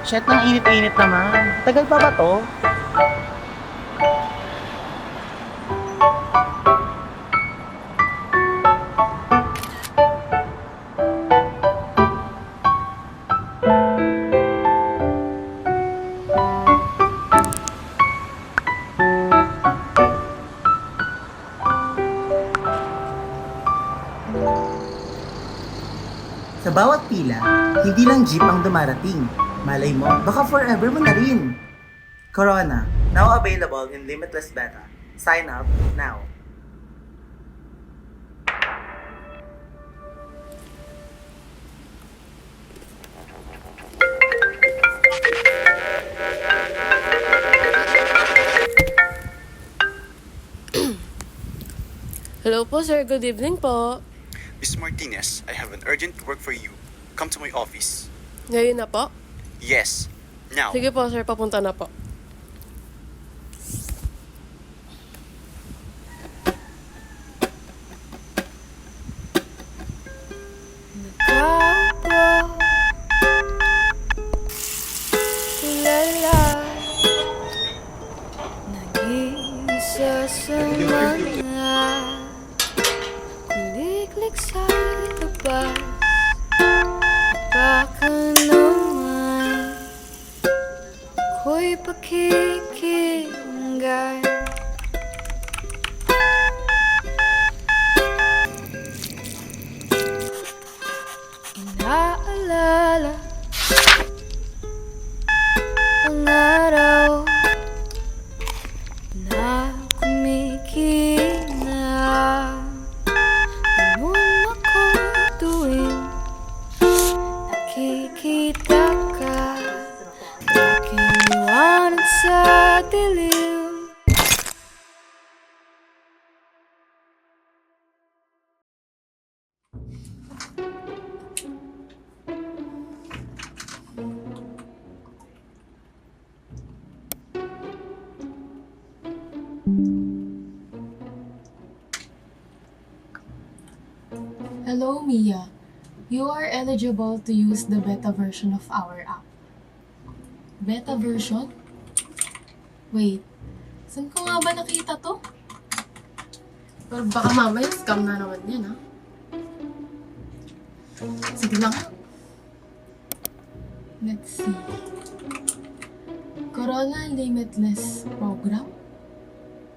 Shit, nang init-init naman. Tagal pa ba to? Sa bawat pila, hindi lang jeep ang dumarating. Malay mo, baka forever mo na rin. Corona, now available in limitless beta. Sign up now. Hello po, sir. Good evening po. Miss Martinez, I have an urgent work for you. Come to my office. Ngayon na po? Yes, now. Sige po, sir. Papunta na po. Nagkakwa, tulala, nag-iisa sa mga kuliklik sa labas. Baka naman ako'y pakikinggan. Inaalala ang araw na kumikina. Ganun ako tuwing nakikita ka. Aking liwanag sa dilim. Hello, Mia. You are eligible to use the beta version of our app. Beta version? Wait, saan ko nga ba nakita to? Pero baka mamaya scam na naman yan, ha? Sige lang. Let's see. Corona Limitless Program?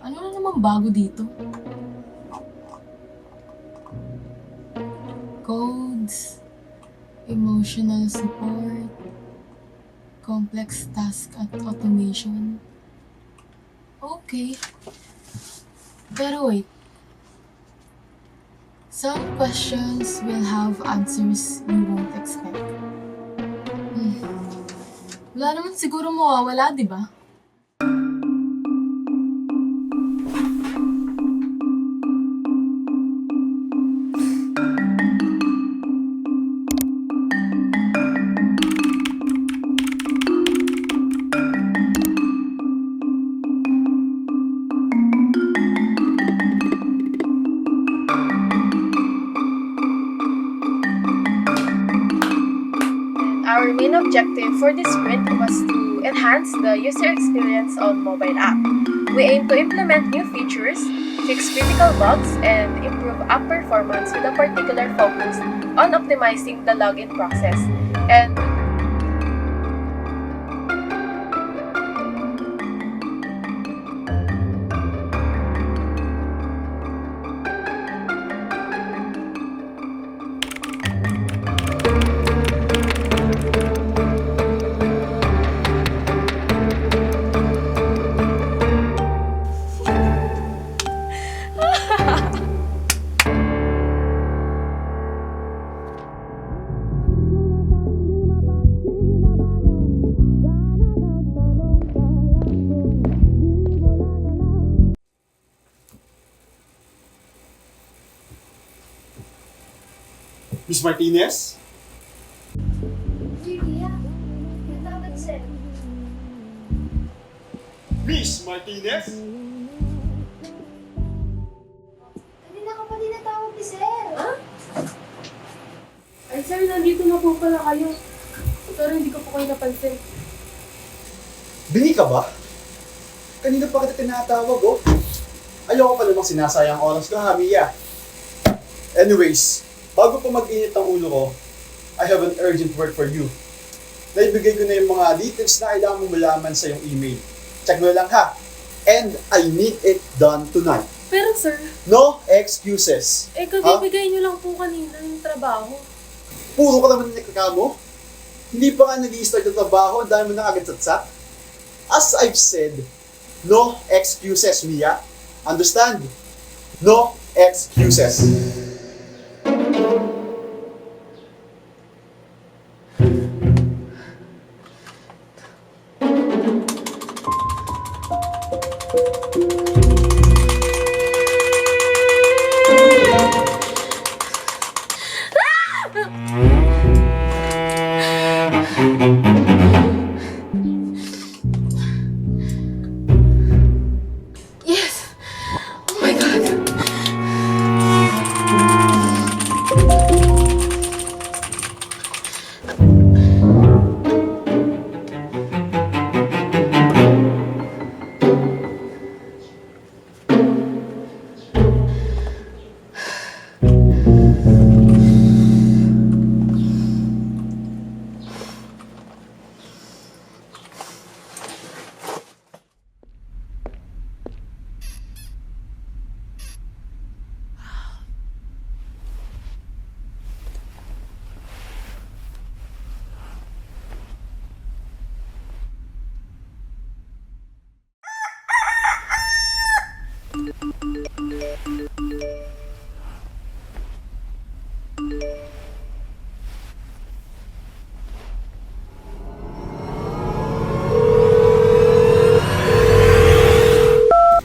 Ano na naman bago dito? Codes, emotional support, complex task at automation. Okay. Pero wait. Some questions will have answers you won't expect. Wala naman siguro mawawala, di ba? Our main objective for this sprint was to enhance the user experience on mobile app. We aim to implement new features, fix critical bugs, and improve app performance with a particular focus on optimizing the login process. And Miss Martinez? Miss Martinez? Kanina ka pa din natawag ni Sir. Ay, sir, nandito na po pala kayo. Sorry, hindi ko po kayo napansin. Bini ka ba? Kanina pa kita tinatawag, oh. Ayoko pa namang sinasayang oras ko, ha, Mia? Anyways, bago pa mag-init ang ulo ko, I have an urgent work for you. Naibigay ko na yung mga details na kailangan mo malaman sa iyong email. Check mo lang, ha? And I need it done tonight. Pero sir, No excuses. kabibigay niyo lang po kanina yung trabaho. Puro ka naman nagkakamo. Hindi pa nga nag-i-start yung trabaho, ang dami mo na agad satsak. As I've said, no excuses, Mia. Understand? No excuses. Yes! Oh my God!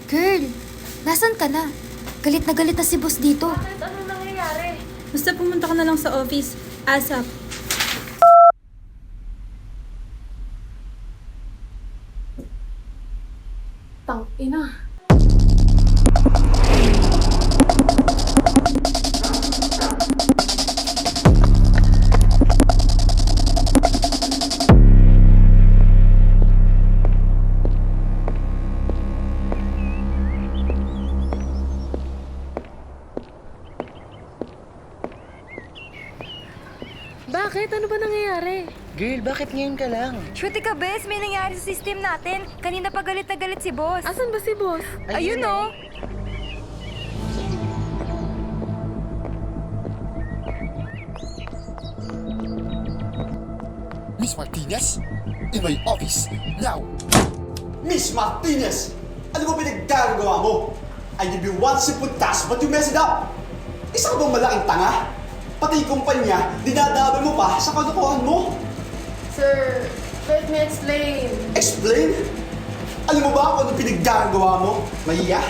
Girl, nasan ka na? Galit na si boss dito. Bakit? Ano nangyayari? Basta pumunta ka na lang sa office. ASAP. Tang ina. Bakit? Ano ba nangyayari? Girl, bakit ngayon ka lang? Shooty ka, bes. May nangyari sa system natin. Kanina pa galit na galit si boss. Asan ba si boss? Ayun oh. Miss Martinez, in my office, now! Miss Martinez! Ano ba pinagkagagawa mo? I give you one simple task, but you mess it up! Isa ka bang malaking tanga? Pati yung kumpanya, dinadabay mo pa sa kalokohan mo? Sir, let me explain. Explain? Alam mo ba kung ano pinaggagawa mo, Mahiya?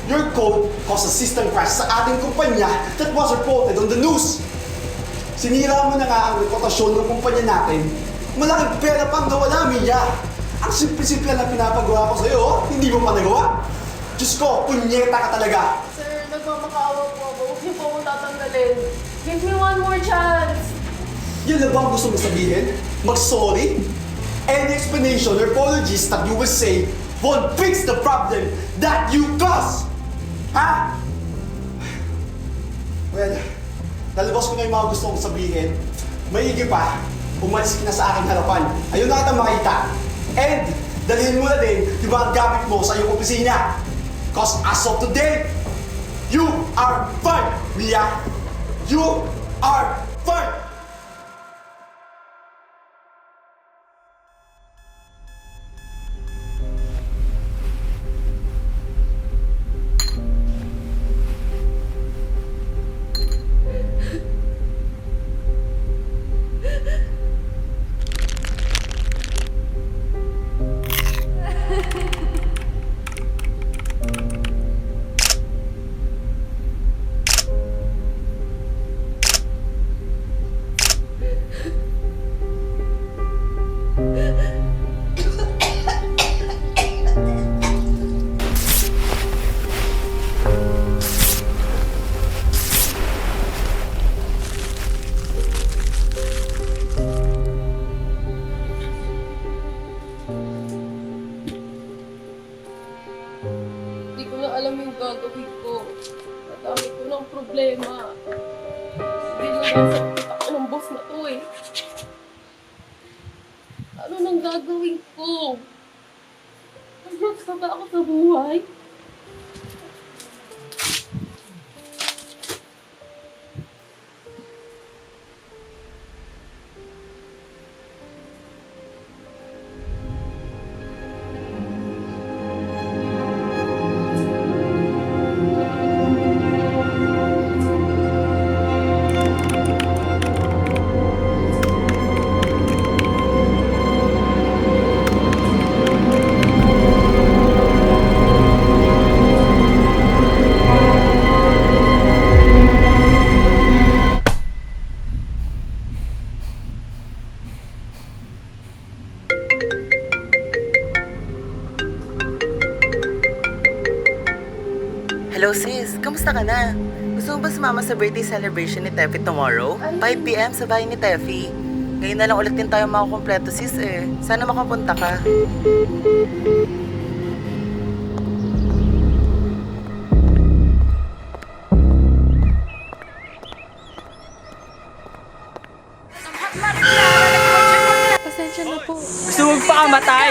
Your code caused a system crash sa ating kumpanya that was reported on the news. Sinira mo na nga ang reputasyon ng kumpanya natin. Malaking pera pang nawala, Mia. Ang simple-simple na pinapagawa ko sa'yo, hindi mo pa nagawa. Diyos ko, punyeta ka talaga. Sir, nagmamakaawa po ako. Huwag niyo po akong tatanggalin. Give me one more chance. Yan na ba ang gusto mo sabihin? Mag-sorry? Any explanation or apologies that you will say won't fix the problem that you cause! Ha? Well, nalabas ko na yung mga gusto kong sabihin. Maigi pa, umalis ka na sa aking harapan. Ayun na kita makita. And, dalhin mo na din yung mga gamit mo sa iyong opisina. Cause as of today, you are fired, Mia! You are fired! gagawin ko? Madami ko ng problema. Hindi na nasa ako ng boss na to eh. Ano nang gagawin ko? Hanggang sa ba ako sa buhay? Hello sis, kamusta ka na? Gusto mo ba sumama sa birthday celebration ni Tefi tomorrow? 5 p.m. sa bahay ni Tefi. Ngayon na lang ulit din tayo makakompleto sis eh. Sana makapunta ka. Pasensya na po. Gusto mo magpakamatay?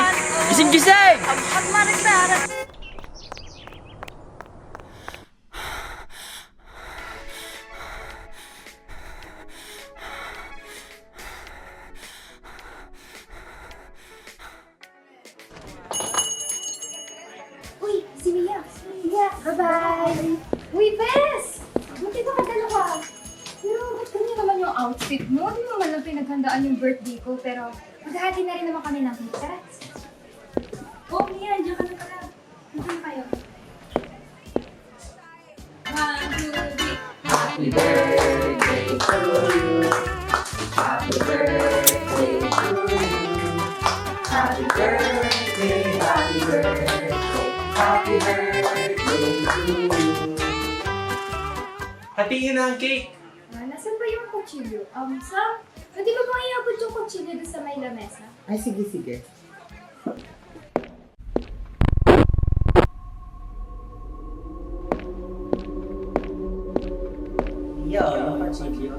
Gising-gising! Uy, si Mia! Bye-bye! Uy, Bes! Buti ba ka dalawa? Pero ba't ganyan naman yung outfit mo? Di mo man lang pinaghandaan yung birthday ko, pero maghahati na rin naman kami ng pizza. Oh, Mia, andiyan ka na pala. Andiyan kayo. 1, 2, 3. Happy birthday to you. Happy birthday to you. Happy birthday, happy birthday. Happy birthday to you. Hatiin na ang cake! Nasaan ba yung kutsilyo? Sam, pwede ba bang iabot yung kutsilyo doon sa may lamesa? Ay, sige, sige. Yo, yung kutsilyo.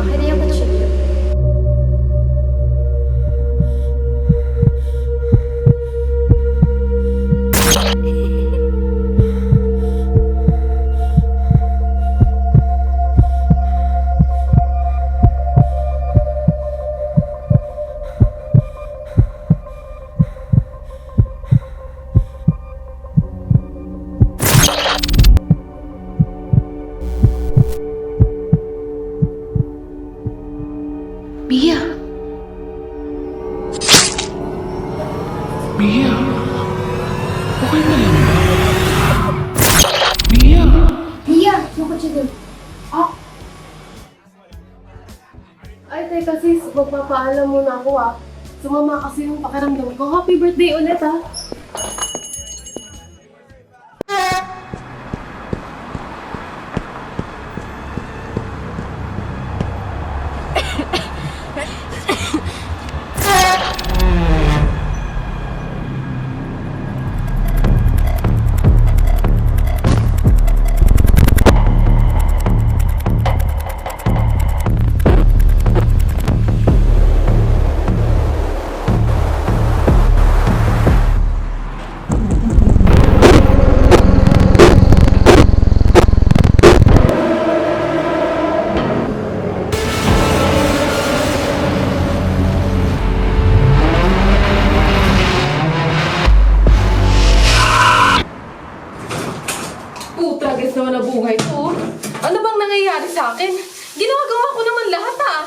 Okay na yung kutsilyo. Mia! Mia! Okay na lang ba? Mia! Mia, yung kutsilyo. Ah, Ay, teka sis, magpapaalam muna ako ah. Sumama kasi yung pakiramdam ko. Happy birthday ulit ah. Putragis naman na buhay ko. Ano bang nangyayari sa akin? Ginagawa ko naman lahat ah.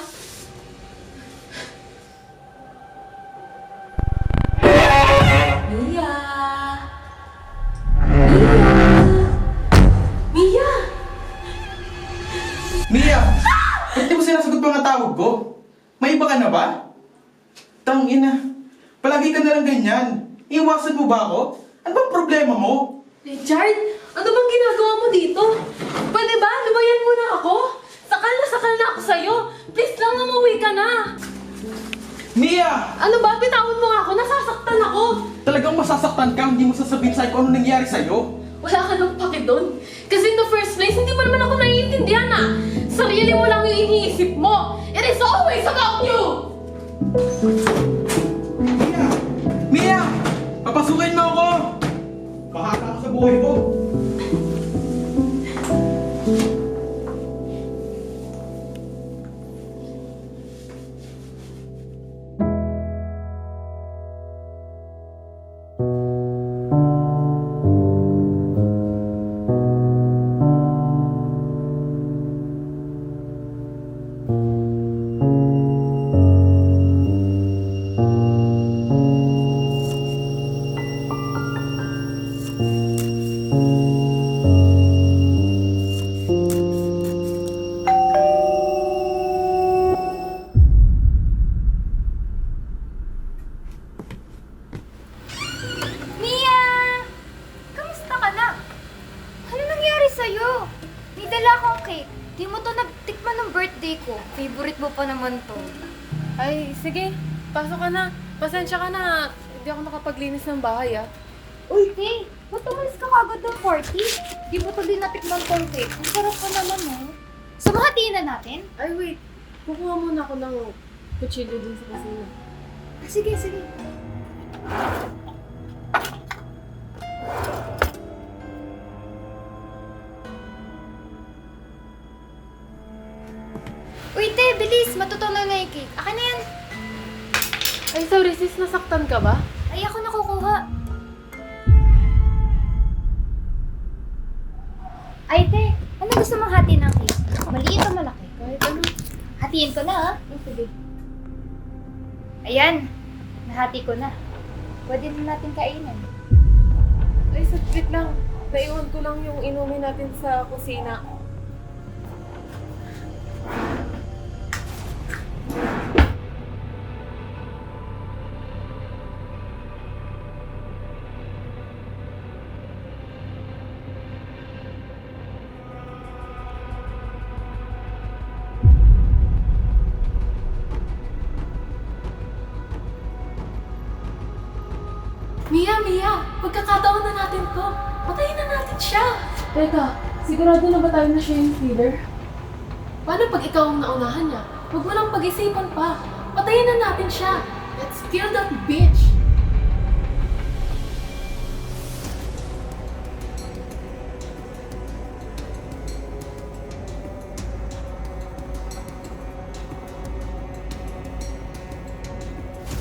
Mia! Mia! Mia! Ba't di mo sinasagot mga tawag ko? May iba ka na ba? Tangina. Palagi ka na lang ganyan. Iwasan mo ba ako? Ano bang problema mo? Richard, ano bang ginagawa mo dito? Pwede ba? Lumayan muna ako? Sakal na ako sa'yo. Please lang, umuwi ka na. Mia! Ano ba? Bitawan mo nga ako. Nasasaktan ako. Talagang masasaktan ka, hindi mo sasabihin sa'yo kung ano nangyari sa'yo. Wala ka nang paki doon. Kasi in the first place, hindi mo naman ako naiintindihan ah. Sarili mo lang yung iniisip mo. It is always about you! Mia! Mia! Papasukin mo ako! Bahala ka sa buhay ko. Mia! Kamusta ka na? Ano nangyari sa'yo? May dala akong cake. Di mo to natikman ng birthday ko. Favorite mo pa naman to. Ay, sige. Pasok ka na. Pasensya ka na. Hindi ako nakapaglinis ng bahay ah. Uy, Tay! Ba't umalis ka kagad ng party? Di mo to din natikman tong cake. Ang sarap pa naman, oh. Samahatiin na natin? Ay, wait. Kukuha muna ako ng kutsilyo dun sa kusina. Ah, sige, sige. Uy, Tay! Bilis! Matutunaw na yung cake. Akin na yan! Ay, sorry sis. Nasaktan ka ba? Ay, ako nakukuha. Ay, Tay! Ano gusto mong hati ng cake? Maliit o malaki? Kahit ano. Hatiin ko na, ha? Oh, sige. Ayan! Nahati ko na. Pwede na natin kainin. Ay, saglit lang. Naiwan ko lang yung inumin natin sa kusina. Mia! Pagkakataon na natin to. Patayin na natin siya. Teka, sigurado na ba tayo na siya yung killer? Paano pag ikaw ang naunahan niya? Huwag mo nang pag-isipan pa. Patayin na natin siya. Let's kill that bitch.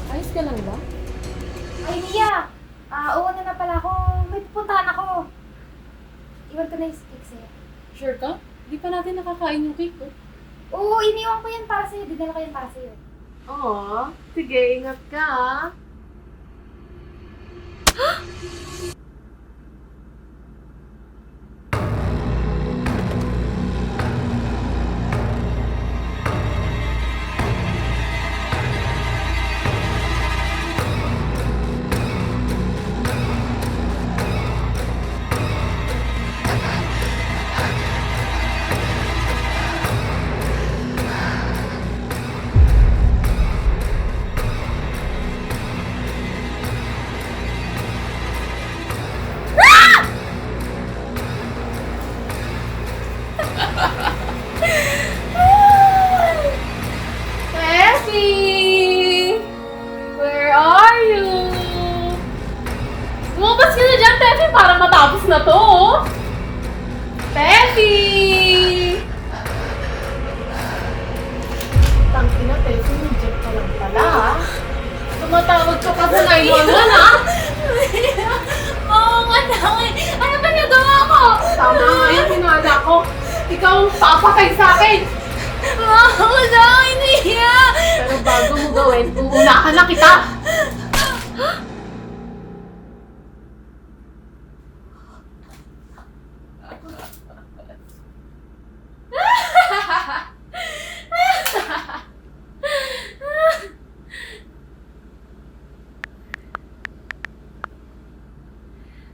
Ayos ka lang ba? Ay, Mia! Uwan na pala ako. May pupuntahan ako. Iwan ko na yung cake sa'yo. Sure ka? Di pa natin nakakain yung cake ko. Oo, iniwan ko yan para sa'yo. Dinala ko yan para sa'yo. Oo. Sige, ingat ka ah. Tefi! Where are you? Lumabas ka na dyan, Tefi, para matapos na to, oh. Tefi! Tangina, Tefi, nandiyan ka lang pala, ha? Tumatawag ka pa sa 911, ha? Oo nga naman. Ano ba nagawa ko? Tama nga yan, hinala ko. Ikaw ang papatay sa akin! Wala, Mia! Pero bago mo gawin, uunahan na kita!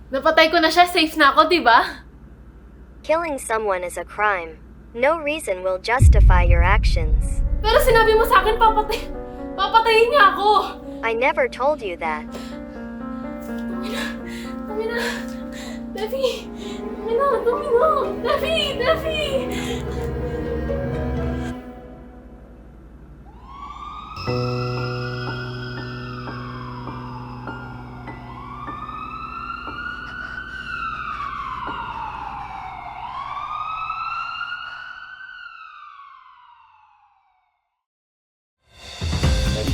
Napatay ko na siya, safe na ako, di ba? Killing someone is a crime. No reason will justify your actions. Pero sinabi mo sa akin, Papatayin niya ako! I never told you that. Amina! Devi! Amina! Devi! Devi!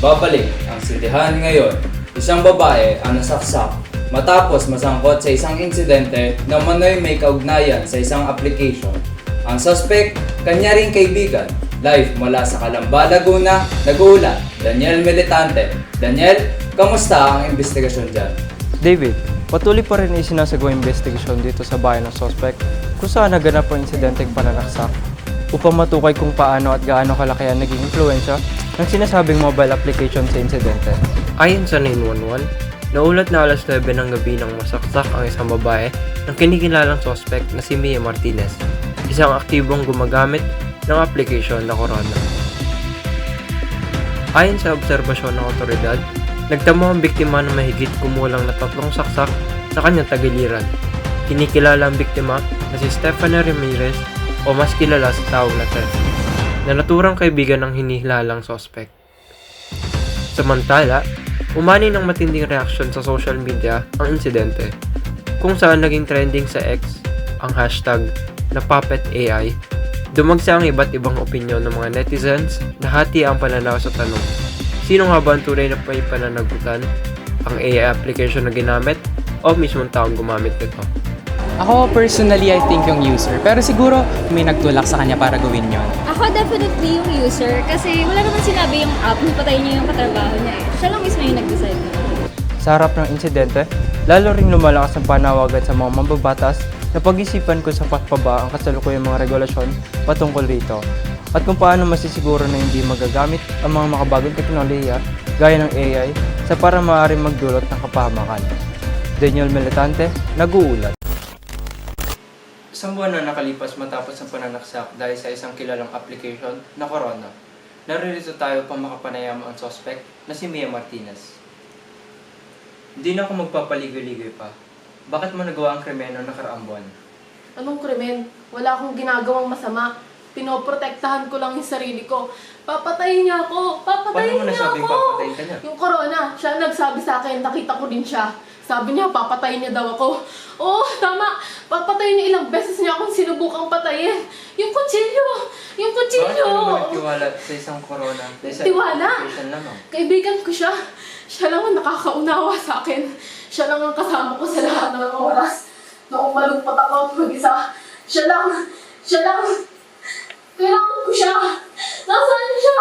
Nagbabalik ang sindihan ngayon. Isang babae ang nasaksak matapos masangkot sa isang insidente na manoy may kaugnayan sa isang application. Ang suspect, kanya ring kaibigan. Live mula sa Calamba, Laguna, nag-uulat, Daniel Militante. Daniel, kamusta ang investigasyon dyan? David, patuloy pa rin isinasagawang investigasyon dito sa bayan ng suspect kung saan naganap ang insidenteng pananaksak upang matukay kung paano at gaano kalaki ang naging impluensya ng sinasabing mobile application sa insidente. Ayon sa 911, naulat na alas 9 ng gabi nang masaksak ang isang babae ng kinikilalang suspect na si Mia Martinez, isang aktibong gumagamit ng application na Corona. Ayon sa obserbasyon ng otoridad, nagtamo ang biktima ng mahigit kumulang na 3 saksak sa kanyang tagiliran. Kinikilala ang biktima na si Stephanie Ramirez o mas kilala sa tawag na Tef, na naturang kaibigan ng hinihilalang suspect. Samantala, umani ng matinding reaksyon sa social media ang insidente, kung saan naging trending sa X ang hashtag na Puppet AI. Dumagsa ang iba't ibang opinyon ng mga netizens na hati ang pananaw sa tanong, sino nga ba ang tunay na may pananagutan? Ang AI application na ginamit o mismong taong gumamit nito? Ako personally, I think yung user. Pero siguro may nagtulak sa kanya para gawin yon. Ako definitely yung user kasi wala naman sinabi yung app na patayin niya yung katrabaho niya eh. Siya lang mismo yung nag-decide. Sa harap ng insidente, lalo ring lumalakas ang panawagan sa mga mambabatas na pag-isipan kung sapat pa ba ang kasalukuyang mga regulasyon patungkol rito at kung paano masisiguro na hindi magagamit ang mga makabagong teknolohiya gaya ng AI sa para maaaring magdulot ng kapahamakan. Daniel Militante, nag-uulat. Isang buwan na nakalipas matapos ang pananaksak dahil sa isang kilalang application na Corona. Naririto tayo pang makapanayam ang suspect na si Mia Martinez. Hindi na ako magpapaligoy-ligoy pa. Bakit mo nagawa ang krimen noong nakaraang buwan? Anong krimen? Wala akong ginagawang masama. Pinoprotektahan ko lang yung sarili ko. Papatayin niya ako! Papatayin Paano mo niya nasabing ako! papatayin ka niya? Yung Corona, siya nagsabi sa akin, nakita ko din siya. Sabi niya, papatayin niya daw ako. Oo, tama. Papatayin niya, ilang beses niya akong sinubukang patayin. Yung kutsilyo! Yung kutsilyo! Bakit ka naman nagtiwala sa isang Corona? Tiwala? Kaibigan ko siya. Siya lang ang nakakaunawa sa akin. Siya lang ang kasama ko sa lahat ng oras. Noong malungkot ako at mag-isa. Siya lang. Kailangan ko siya. Nasaan siya?